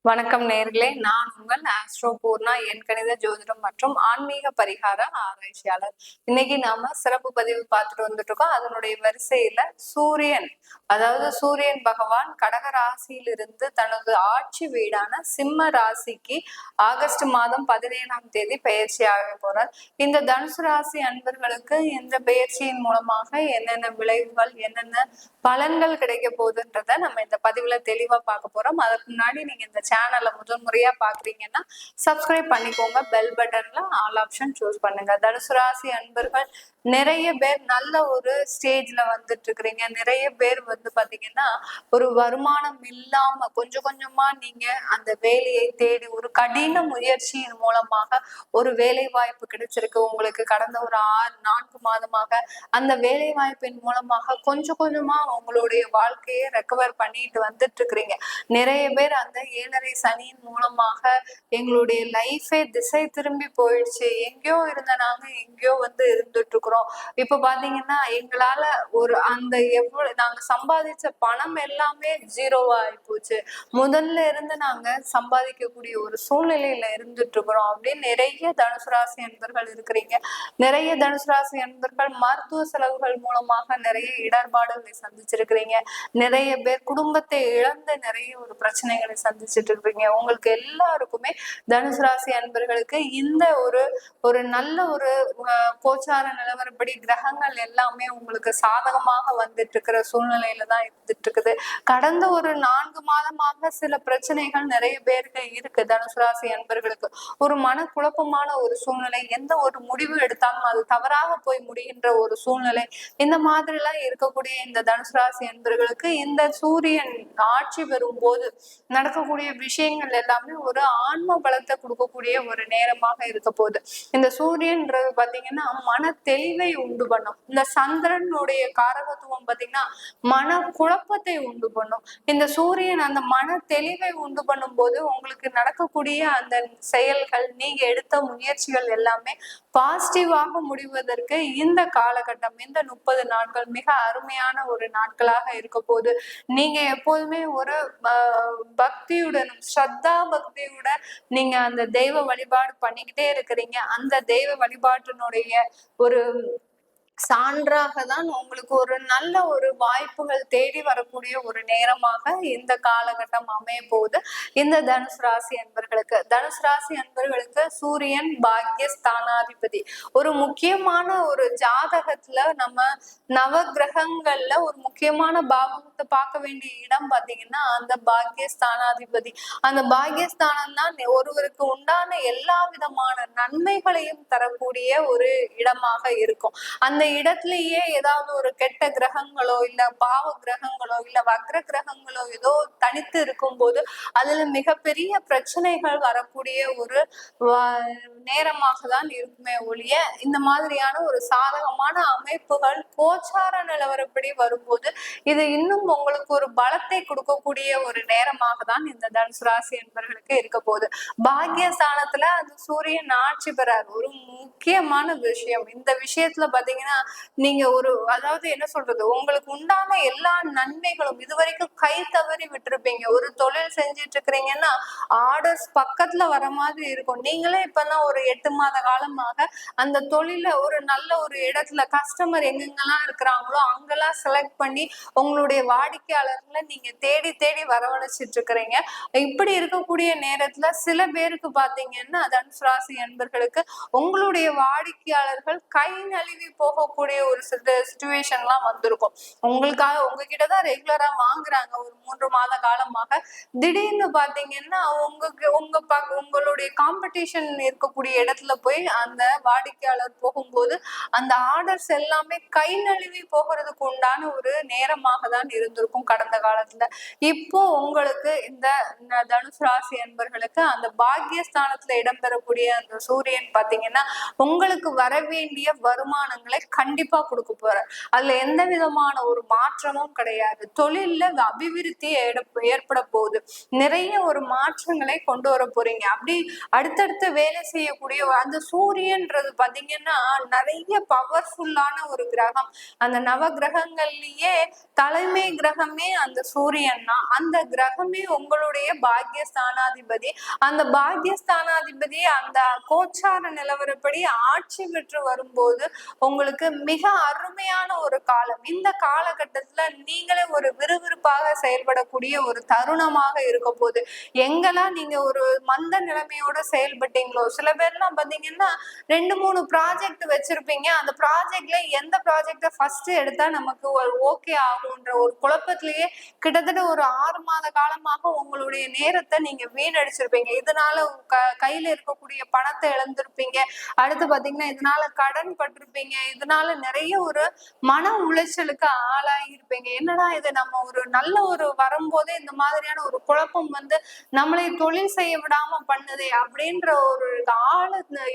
வணக்கம் நேர்களே, நான் உங்கள் ஆஸ்ட்ரோ பூர்ணா, என் கணித ஜோதிடம் மற்றும் ஆன்மீக பரிகார ஆராய்ச்சியாளர். இன்னைக்கு நாம சிறப்பு பதிவு பார்த்துட்டு வந்துட்டு இருக்கோம். அதனுடைய வரிசையில சூரியன், அதாவது சூரியன் பகவான் கடக ராசியிலிருந்து தனது ஆட்சி வீடான சிம்ம ராசிக்கு ஆகஸ்ட் மாதம் 17ஆம் தேதி பயிற்சி ஆக போறார். இந்த தனுசு ராசி அன்பர்களுக்கு இந்த பயிற்சியின் மூலமாக என்னென்ன விளைவுகள், என்னென்ன பலன்கள் கிடைக்க போகுதுன்றத நம்ம இந்த பதிவுல தெளிவா பார்க்க போறோம். அதுக்கு முன்னாடி நீங்க இந்த சேனலை முதல் முறையா பாக்குறீங்கன்னா சப்ஸ்கிரைப் பண்ணிக்கோங்க. பெல் பட்டன்ல ஆல் ஆப்ஷன் சூஸ் பண்ணுங்க. தனுசு ராசி அன்பர்கள் நிறைய பேர் நல்ல ஒரு ஸ்டேஜ்ல வந்துட்டு இருக்கிறீங்க. நிறைய பேர் வந்து பாத்தீங்கன்னா ஒரு வருமானம் இல்லாம கொஞ்சம் கொஞ்சமா நீங்க அந்த வேலையை தேடி ஒரு கடின முயற்சியின் மூலமாக ஒரு வேலை வாய்ப்பு கிடைச்சிருக்கு உங்களுக்கு. கடந்த ஒரு 4 மாதமாக அந்த வேலை வாய்ப்பின் மூலமாக கொஞ்சம் கொஞ்சமா உங்களுடைய வாழ்க்கையை ரெக்கவர் பண்ணிட்டு வந்துட்டு இருக்கிறீங்க. நிறைய பேர் அந்த 7.5 சனியின் மூலமாக எங்களுடைய லைஃபே திசை திரும்பி போயிடுச்சு, எங்கேயோ இருந்த நாங்க எங்கேயோ வந்து இருந்துட்டு இருக்கிறோம். இப்ப பாத்தீங்கன்னா எங்களால ஒரு அந்த நாங்க சம்பாதிச்ச பணம் எல்லாமே ஜீரோவா ஆகி போச்சு, முதல்ல இருந்து நாங்க சம்பாதிக்கக்கூடிய ஒரு சூழ்நிலையில இருந்துட்டு இருக்கிறோம் அப்படின்னு நிறைய தனுசு ராசி அன்பர்கள் இருக்கிறீங்க. நிறைய தனுசு ராசி அன்பர்கள் மருத்துவ செலவுகள் மூலமாக நிறைய இடர்பாடுகளை சந்திச்சிருக்கிறீங்க. நிறைய பேர் குடும்பத்தை இழந்த நிறைய ஒரு பிரச்சனைகளை சந்திச்சுட்டு இருக்கிறீங்க. உங்களுக்கு எல்லாருக்குமே தனுசு ராசி அன்பர்களுக்கு இந்த ஒரு நல்ல ஒரு கோச்சார நிலவரப்படி கிரகங்கள் எல்லாமே உங்களுக்கு சாதகமாக வந்துட்டு இருக்கிற சூழ்நிலையில தான் இருந்துட்டு இருக்குது. கடந்த ஒரு 4 மாதமாக சில பிரச்சனைகள் நிறைய பேருக்கு இருக்கு. தனுசு ராசி அன்பர்களுக்கு ஒரு மனக்குழப்பமான ஒரு சூழ்நிலை, எந்த ஒரு முடிவு எடுத்தாலும் அது தவறாக போய் முடிகின்ற ஒரு சூழ்நிலை, இந்த மாதிரி எல்லாம் இருக்கக்கூடிய இந்த தனுசு ராசி அன்பர்களுக்கு இந்த சூரியன் ஆட்சி பெறும் போது நடக்கக்கூடிய விஷயங்கள் எல்லாமே ஒரு ஆன்ம பலத்தை கொடுக்கக்கூடிய ஒரு நேரமாக இருக்க போகுது. இந்த சூரியன்றது பாத்தீங்கன்னா மன தெளிவை உண்டு பண்ணும். இந்த சந்திரனுடைய காரகத்துவம் பாத்தீங்கன்னா மன குழப்பத்தை உண்டு பண்ணும். இந்த சூரியன் அந்த மன தெளிவை உண்டு பண்ணும் போது உங்களுக்கு நடக்கக்கூடிய அந்த செயல்கள், நீங்க எடுத்த முயற்சிகள் எல்லாமே பாசிட்டிவாக முடிவதற்கு இந்த காலகட்டம், இந்த 30 நாட்கள் மிக அருமையான ஒரு நாட்களாக இருக்க போது. நீங்க எப்போதுமே ஒரு பக்தியுடனும் ஸ்ரத்தா பக்தியுடன் நீங்க அந்த தெய்வ வழிபாடு பண்ணிக்கிட்டே இருக்கிறீங்க. அந்த தெய்வ வழிபாட்டினுடைய ஒரு சான்றாக தான் உங்களுக்கு ஒரு நல்ல ஒரு வாய்ப்புகள் தேடி வரக்கூடிய ஒரு நேரமாக இந்த காலகட்டம் அமைய போகுது இந்த தனுசு ராசி அன்பர்களுக்கு. தனுசு ராசி அன்பர்களுக்கு சூரியன் பாக்கிய ஸ்தானாதிபதி. ஒரு முக்கியமான ஒரு ஜாதகத்துல நம்ம நவ கிரகங்கள்ல ஒரு முக்கியமான பாவத்தை பார்க்க வேண்டிய இடம் பாத்தீங்கன்னா அந்த பாக்கிய ஸ்தானாதிபதி. அந்த பாக்கியஸ்தானம் தான் ஒருவருக்கு உண்டான எல்லா விதமான நன்மைகளையும் தரக்கூடிய ஒரு இடமாக இருக்கும். அந்த இடத்துலயே ஏதாவது ஒரு கெட்ட கிரகங்களோ இல்ல பாவ கிரகங்களோ இல்ல வக்ர கிரகங்களோ ஏதோ தனித்து இருக்கும் போது அதுல மிகப்பெரிய பிரச்சனைகள் வரக்கூடிய ஒரு நேரமாக தான் இருக்குமே ஒழிய இந்த மாதிரியான ஒரு சாதகமான அமைப்புகள் கோச்சார நிலவரப்படி வரும்போது இது இன்னும் உங்களுக்கு ஒரு பலத்தை கொடுக்கக்கூடிய ஒரு நேரமாக தான் இந்த தனுசு ராசி என்பவர்களுக்கு இருக்க போகுது. பாக்கியஸ்தானத்துல அந்த சூரியன் ஆட்சி பெறாரு. ஒரு முக்கியமான விஷயம் இந்த விஷயத்துல பாத்தீங்கன்னா நீங்க அதாவது என்ன சொல்றது, உங்களுக்கு உண்டான எல்லா நன்மைகளும் இதுவரைக்கும் கை தவறி விட்டுருப்பீங்க. ஒரு தொழில் செஞ்சிட்டு இருக்கிறீங்கன்னா ஆர்டர்ஸ் பக்கத்துல வர மாதிரி இருக்கும். நீங்களே இப்பதான் ஒரு 8 மாத காலமாக அந்த தொழில ஒரு நல்ல ஒரு இடத்துல கஸ்டமர் எங்கெங்கெல்லாம் இருக்கிறாங்களோ அங்கெல்லாம் செலக்ட் பண்ணி உங்களுடைய வாடிக்கையாளர்களை நீங்க தேடி தேடி வரவழைச்சிட்டு இருக்கிறீங்க. இப்படி இருக்கக்கூடிய நேரத்துல சில பேருக்கு பாத்தீங்கன்னா தனுசு ராசி அன்பர்களுக்கு உங்களுடைய வாடிக்கையாளர்கள் கை நழுவி போகக்கூடிய ஒரு சிச்சுவேஷன் எல்லாம் வந்திருக்கும். உங்ககிட்டதான் ரெகுலரா வாங்குறாங்க ஒரு 3 மாத காலமாக. திடீர்னு பாத்தீங்கன்னா உங்களுடைய காம்படிஷன் இருக்கக்கூடிய இடத்துல போய் அந்த வாடிக்கையாளர் போகும்போது அந்த ஆர்டர்ஸ் எல்லாமே கை நழுவி போகிறதுக்கு உண்டான ஒரு நேரமாக தான் இருந்திருக்கும் கடந்த காலத்துல. இப்போ உங்களுக்கு இந்த தனுசு ராசி அன்பர்களுக்கு அந்த பாக்கியஸ்தானத்துல இடம்பெறக்கூடிய அந்த சூரியன் பாத்தீங்கன்னா உங்களுக்கு வர வேண்டிய வருமானங்களை கண்டிப்பா கொடுக்க போறார். அதுல எந்த விதமான ஒரு மாற்றமும் கிடையாது. தொழில்ல அபிவிருத்தி ஏற்பட போகுது. நிறைய ஒரு மாற்றங்களை கொண்டு வர போறீங்க. அப்படி அடுத்தடுத்து வேலை செய்யக்கூடிய அந்த சூரியன்றது பாத்தீங்கன்னா நிறைய பவர்ஃபுல்லான ஒரு கிரகம். அந்த நவ கிரகங்கள்லயே தலைமை கிரகமே அந்த சூரியன் தான். அந்த கிரகமே உங்களுடைய பாக்யஸ்தானாதிபதி. அந்த பாக்யஸ்தானாதிபதி அந்த கோச்சார நிலவரப்படி ஆட்சி பெற்று வரும்போது உங்களுக்கு மிக அருமையான ஒரு காலம். இந்த காலகட்டத்துல நீங்களே ஒரு விறுவிறுப்பாக செயல்படக்கூடிய ஒரு தருணமாக இருக்க போகுது. எங்கெல்லாம் நீங்க ஒரு மந்த நிலைமையோட செயல்பட்டீங்களோ, சில பேர்லாம் பாத்தீங்கன்னா 2-3 ப்ராஜெக்ட் வச்சிருப்பீங்க. அந்த ப்ராஜெக்ட்ல எந்த ப்ராஜெக்ட ஃபர்ஸ்ட் எடுத்தா நமக்கு ஒரு ஓகே ஆகுன்ற ஒரு குழப்பத்திலேயே கிட்டத்தட்ட ஒரு 6 மாத காலமாக உங்களுடைய நேரத்தை நீங்க வீணடிச்சிருப்பீங்க. இதனால கையில இருக்கக்கூடிய பணத்தை இழந்திருப்பீங்க. அடுத்து பாத்தீங்கன்னா இதனால கடன் பட்டிருப்பீங்க. இதனால நிறைய ஒரு மன உளைச்சலுக்கு ஆளாகி இருப்பீங்க. என்னடா இது, நம்ம ஒரு நல்ல ஒரு வரும்போதே இந்த மாதிரியான ஒரு குழப்பம் வந்து நம்மளை தொழில் செய்ய விடாம பண்ணுதே அப்படின்ற ஒரு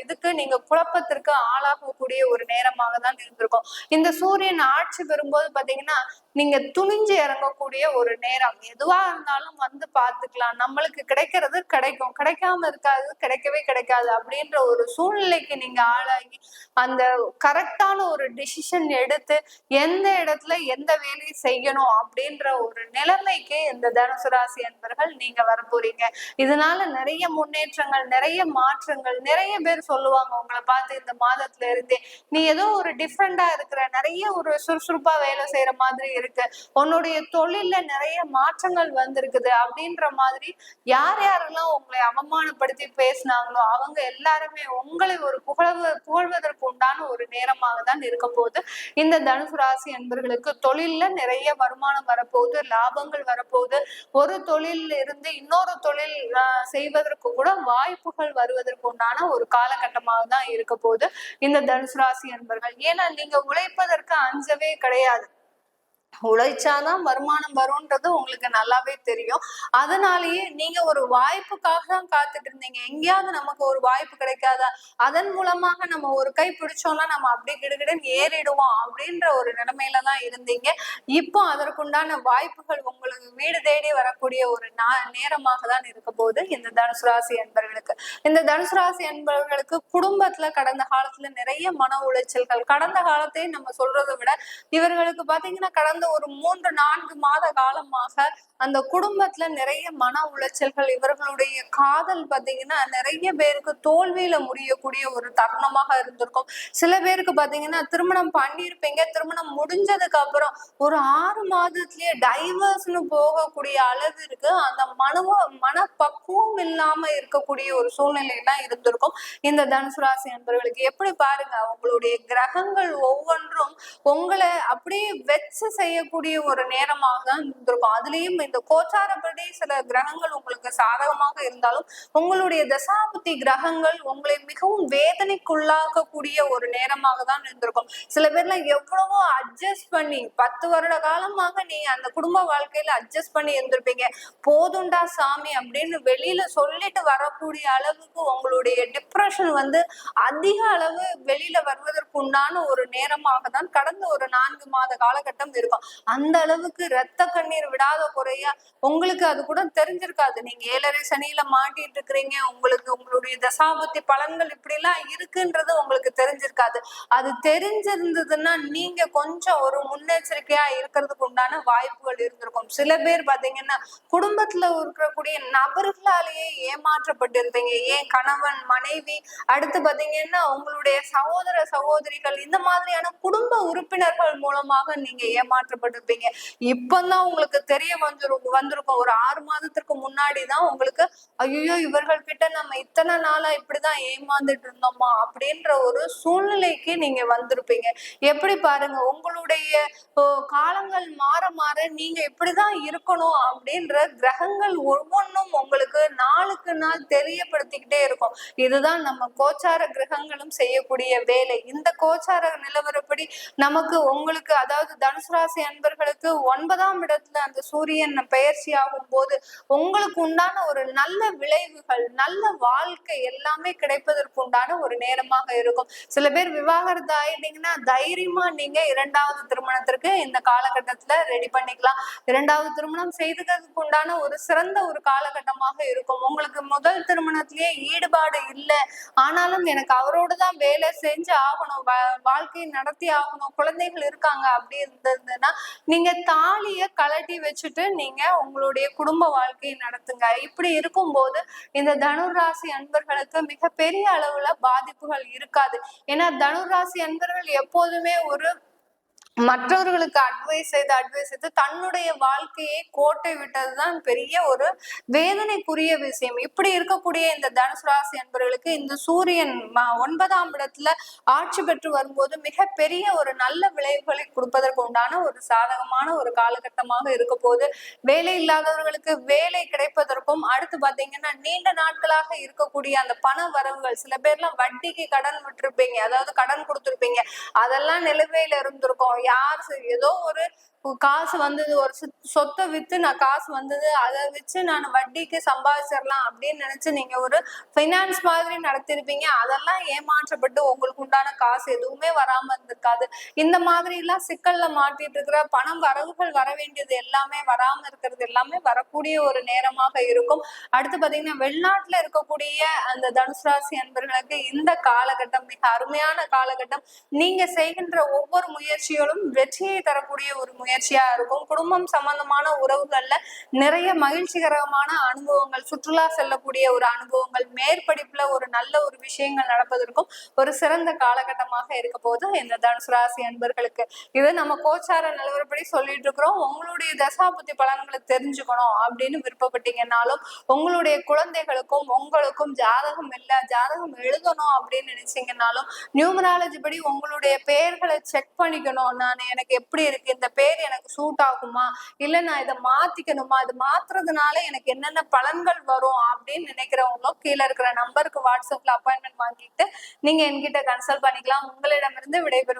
இதுக்கு நீங்க குழப்பத்திற்கு ஆளாகக்கூடிய ஒரு நேரமாக தான் இருந்திருக்கும். இந்த சூரியன் ஆட்சி பெறும்போது பாத்தீங்கன்னா நீங்க துணிஞ்சு இறங்கக்கூடிய ஒரு நேரம். எதுவா இருந்தாலும் வந்து பாத்துக்கலாம், நம்மளுக்கு கிடைக்கிறது கிடைக்கும், கிடைக்காம இருக்காது, கிடைக்கவே கிடைக்காது அப்படின்ற ஒரு சூழ்நிலைக்கு நீங்க ஆளாகி அந்த கரெக்டான ஒரு டிசிஷன் எடுத்து எந்த இடத்துல எந்த வேலையை செய்யணும் அப்படின்ற ஒரு நிலைமைக்கு இந்த தனுசு ராசி அன்பர்கள் நீங்க வர போறீங்க. இதனால நிறைய முன்னேற்றங்கள், நிறைய மாற்றங்கள். நிறைய பேர் சொல்லுவாங்க உங்களை பார்த்து இந்த மாதத்துல இருந்தே நீ ஏதோ ஒரு டிஃப்ரெண்டா இருக்கிற, நிறைய ஒரு சுறுசுறுப்பா வேலை செய்யற மாதிரி இருக்கு, உன்னுடைய தொழில்ல நிறைய மாற்றங்கள் வந்திருக்குது அப்படின்ற மாதிரி யார் யாரெல்லாம் உங்களை அவமானப்படுத்தி பேசினாங்களோ அவங்க எல்லாருமே உங்களை ஒரு புகழ்வதற்கு உண்டான ஒரு நேரமாக தான் இருக்க போகுது. இந்த தனுசு ராசி அன்பர்களுக்கு தொழில்ல நிறைய வருமானம் வரப்போகுது, லாபங்கள் வரப்போகுது. ஒரு தொழில் இருந்து இன்னொரு தொழில் செய்வதற்கு கூட வாய்ப்புகள் வருவதற்கு உண்டான ஒரு காலகட்டமாக தான் இருக்க போகுது இந்த தனுசு ராசி அன்பர்கள். ஏன்னா நீங்க உழைப்பதற்கு அஞ்சவே கிடையாது. உழைச்சாதான் வருமானம் வரும்ன்றது உங்களுக்கு நல்லாவே தெரியும். அதனாலேயே நீங்க ஒரு வாய்ப்புக்காக தான் காத்துட்டு இருந்தீங்க. எங்கேயாவது நமக்கு ஒரு வாய்ப்பு கிடைக்காதா, அதன் மூலமாக நம்ம ஒரு கை பிடிச்சோம்னா நம்ம அப்படி கிடுகிடுன்னு ஏறிடுவோம் அப்படின்ற ஒரு நிலைமையில தான் இருந்தீங்க. இப்போ அதற்குண்டான வாய்ப்புகள் உங்களுக்கு வீடு தேடி வரக்கூடிய ஒரு நேரமாக தான் இருக்க போகுது இந்த தனுசு ராசி என்பவர்களுக்கு. இந்த தனுசு ராசி என்பவர்களுக்கு குடும்பத்துல கடந்த காலத்துல நிறைய மன உளைச்சல்கள், கடந்த காலத்தை நம்ம சொல்றதை விட இவர்களுக்கு பாத்தீங்கன்னா கடந்த ஒரு 3-4 மாத காலமாக அந்த குடும்பத்துல நிறைய மன உளைச்சல்கள். இவர்களுடைய காதல் பாத்தீங்கன்னா நிறைய பேருக்கு தோல்வியில முடியக்கூடிய ஒரு தருணமாக இருந்திருக்கும். சில பேருக்கு பாத்தீங்கன்னா திருமணம் பண்ணியிருப்பீங்க, திருமணம் முடிஞ்சதுக்கு அப்புறம் ஒரு 6 மாதத்திலேயே டைவர்ஸ்னு போகக்கூடிய அளவிற்கு அந்த மனப்பக்குவம் இல்லாம இருக்கக்கூடிய ஒரு சூழ்நிலையெல்லாம் இருந்திருக்கும் இந்த தனுசு ராசி நண்பர்களுக்கு. எப்படி பாருங்க, உங்களுடைய கிரகங்கள் ஒவ்வொன்றும் உங்களை அப்படியே வச்சு செய்யக்கூடிய ஒரு நேரமாக தான் இருந்திருக்கும். அதுலயும் இந்த கோச்சாரப்படி சில கிரகங்கள் உங்களுக்கு சாதகமாக இருந்தாலும் உங்களுடைய தசாபுத்தி கிரகங்கள் உங்களை மிகவும் வேதனைக்குள்ளாக்கக்கூடிய ஒரு நேரமாக தான் இருந்திருக்கும். சில பேர்ல எவ்வளவோ அட்ஜஸ்ட் பண்ணி 10 வருட காலமாக நீங்க அந்த குடும்ப வாழ்க்கையில அட்ஜஸ்ட் பண்ணி இருந்திருப்பீங்க. போதுண்டா சாமி அப்படின்னு வெளியில சொல்லிட்டு வரக்கூடிய அளவுக்கு உங்களுடைய டிப்ரெஷன் வந்து அதிக அளவு வெளியில வருவதற்கு உண்டான ஒரு நேரமாக தான் கடந்த ஒரு 4 மாத காலகட்டம் இருக்கும். அந்த அளவுக்கு ரத்த கண்ணீர் விடாத குறைய உங்களுக்கு அது கூட தெரிஞ்சிருக்காது. நீங்க 7.5 சனியில மாட்டிட்டு இருக்கிறீங்க, உங்களுக்கு உங்களுடைய தசாபுத்தி பலன்கள் இப்படி எல்லாம் இருக்குன்றது உங்களுக்கு தெரிஞ்சிருக்காது. அது தெரிஞ்சிருந்ததுன்னா நீங்க கொஞ்சம் ஒரு முன்னெச்சரிக்கையா இருக்கிறதுக்கு உண்டான வாய்ப்புகள் இருந்திருக்கும். சில பேர் பாத்தீங்கன்னா குடும்பத்துல இருக்கக்கூடிய நபர்களாலேயே ஏமாற்றப்பட்டிருப்பீங்க. ஏன் கணவன் மனைவி, அடுத்து பாத்தீங்கன்னா உங்களுடைய சகோதர சகோதரிகள், இந்த மாதிரியான குடும்ப உறுப்பினர்கள் மூலமாக நீங்க ஏமாற்றப்பட்டிருப்பீங்க. இப்பதான் உங்களுக்கு தெரிய வந்திருக்கும். ஒரு 6 மாதத்திற்கு முன்னாடிதான் உங்களுக்கு ஐயோ இவர்கள் கிட்ட நம்ம இத்தனை நாளா இப்படிதான் ஏமாந்துட்டு இருந்தோமா அப்படின்ற ஒரு சூழ்நிலைக்கு நீங்க வந்திருப்பீங்க. எப்படி பாருங்க, உங்களுடைய காலங்கள் மாற மாற நீங்க இப்படிதான் இருக்கணும் அப்படின்ற கிரகங்கள் ஒவ்வொன்றும் உங்களுக்கு நாளுக்கு நாள் தெரியப்படுத்திக்கிட்டே இருக்கும். இதுதான் நம்ம கோச்சார கிரகங்களும் செய்யக்கூடிய வேலை. இந்த கோச்சார நிலவரப்படி நமக்கு உங்களுக்கு அதாவது தனுசு ராசி அன்பர்களுக்கு 9ஆம் இடத்துல அந்த சூரியன் பெயர்ச்சி ஆகும் போது உங்களுக்கு உண்டான ஒரு நல்ல விளைவுகள், நல்ல வாழ்க்கை எல்லாமே கிடைப்பதற்கு உண்டான ஒரு நேரமாக இருக்கும். சில பேர் விவாகரத்து ஆயிட்டீங்கன்னா தைரியமா நீங்க 2வது திருமணத்திற்கு இந்த காலகட்டத்துல ரெடி பண்ணிக்கலாம். 2வது திருமணம் செய்துக்கிறதுக்கு உண்டான ஒரு சிறந்த ஒரு காலகட்டமாக இருக்கும். உங்களுக்கு முதல் திருமணத்திலேயே ஈடுபாடு இல்லை, ஆனாலும் எனக்கு அவரோட தான் வேலை செஞ்சு ஆகணும், வாழ்க்கையை நடத்தி ஆகணும், குழந்தைகள் இருக்காங்க அப்படி இருந்ததுன்னா நீங்க தாலிய கழட்டி வச்சுட்டு நீங்க உங்களுடைய குடும்ப வாழ்க்கையை நடத்துங்க. இப்படி இருக்கும்போது இந்த தனுராசி அன்பர்களுக்கு மிகப்பெரிய அளவுல பாதிப்புகள் இருக்காது. ஏன்னா தனுராசி அன்பர்கள் எப்போதுமே ஒரு மற்றவர்களுக்கு அட்வைஸ் செய்து தன்னுடைய வாழ்க்கையை கோட்டை விட்டதுதான் பெரிய ஒரு வேதனைக்குரிய விஷயம். இப்படி இருக்கக்கூடிய இந்த தனுசு ராசி அன்பர்களுக்கு இந்த சூரியன் 9ஆம் இடத்துல ஆட்சி பெற்று வரும்போது மிகப்பெரிய ஒரு நல்ல விளைவுகளை கொடுப்பதற்கு உண்டான ஒரு சாதகமான ஒரு காலகட்டமாக இருக்க போது. வேலை இல்லாதவர்களுக்கு வேலை கிடைப்பதற்கும், அடுத்து பாத்தீங்கன்னா நீண்ட நாட்களாக இருக்கக்கூடிய அந்த பண வரவுகள், சில பேர்லாம் வட்டிக்கு கடன் விட்டுருப்பீங்க, அதாவது கடன் கொடுத்துருப்பீங்க, அதெல்லாம் நிலுவையில இருந்திருக்கும். யார் ஏதோ ஒரு காசு வந்தது, ஒரு சொத்தை வித்து நான் காசு வந்தது, அதை வச்சு நான் வட்டிக்கு சம்பாதிச்சிடலாம் அப்படின்னு நினைச்சு நீங்க ஒரு பைனான்ஸ் மாதிரி நடத்திருப்பீங்க. அதெல்லாம் ஏமாற்றப்பட்டு உங்களுக்கு உண்டான காசு எதுவுமே வராம இருந்திருக்காது. இந்த மாதிரி எல்லாம் சிக்கல்ல மாட்டிட்டு இருக்கிற பணம் வரவுகள் வர வேண்டியது எல்லாமே வராம இருக்கிறது எல்லாமே வரக்கூடிய ஒரு நேரமாக இருக்கும். அடுத்து பாத்தீங்கன்னா வெளிநாட்டுல இருக்கக்கூடிய அந்த தனுசு ராசி அன்பர்களுக்கு இந்த காலகட்டம் மிக அருமையான காலகட்டம். நீங்க செய்கின்ற ஒவ்வொரு முயற்சிகளும் வெற்றியை தரக்கூடிய ஒரு முயற்சியா இருக்கும். குடும்பம் சம்பந்தமான உறவுகள்ல நிறைய மகிழ்ச்சிகரமான அனுபவங்கள், சுற்றுலா செல்லக்கூடிய ஒரு அனுபவங்கள், மேற்படிப்புல ஒரு நல்ல ஒரு விஷயங்கள் நடப்பதற்கும் ஒரு சிறந்த காலகட்டமாக இருக்க போது இந்த தனுசு ராசி அன்பர்களுக்கு. இது நம்ம கோச்சார நிலவரப்படி சொல்லிட்டு இருக்கிறோம். உங்களுடைய தசாபுத்தி பலன்களை தெரிஞ்சுக்கணும் அப்படின்னு விருப்பப்பட்டீங்கன்னாலும், உங்களுடைய குழந்தைகளுக்கும் உங்களுக்கும் ஜாதகம் இல்ல, ஜாதகம் எழுதணும் அப்படின்னு நினைச்சீங்கன்னாலும், நியூமராலஜி படி உங்களுடைய பெயர்களை செக் பண்ணிக்கணும். நான் எனக்கு எப்படி இருக்கு, இந்த பேர் எனக்கு சூட் ஆகுமா, இல்ல நான் இதை மாத்திக்கணுமா, இது மாத்துறதுனால எனக்கு என்னென்ன பலன்கள் வரும் அப்படின்னு நினைக்கிறவங்களும் கீழே இருக்கிற நம்பருக்கு வாட்ஸ்அப்ல அப்பாயின்மெண்ட் வாங்கிட்டு நீங்க என்கிட்ட கன்சல்ட் பண்ணிக்கலாம். உங்களிடமிருந்து விடைபெறுவது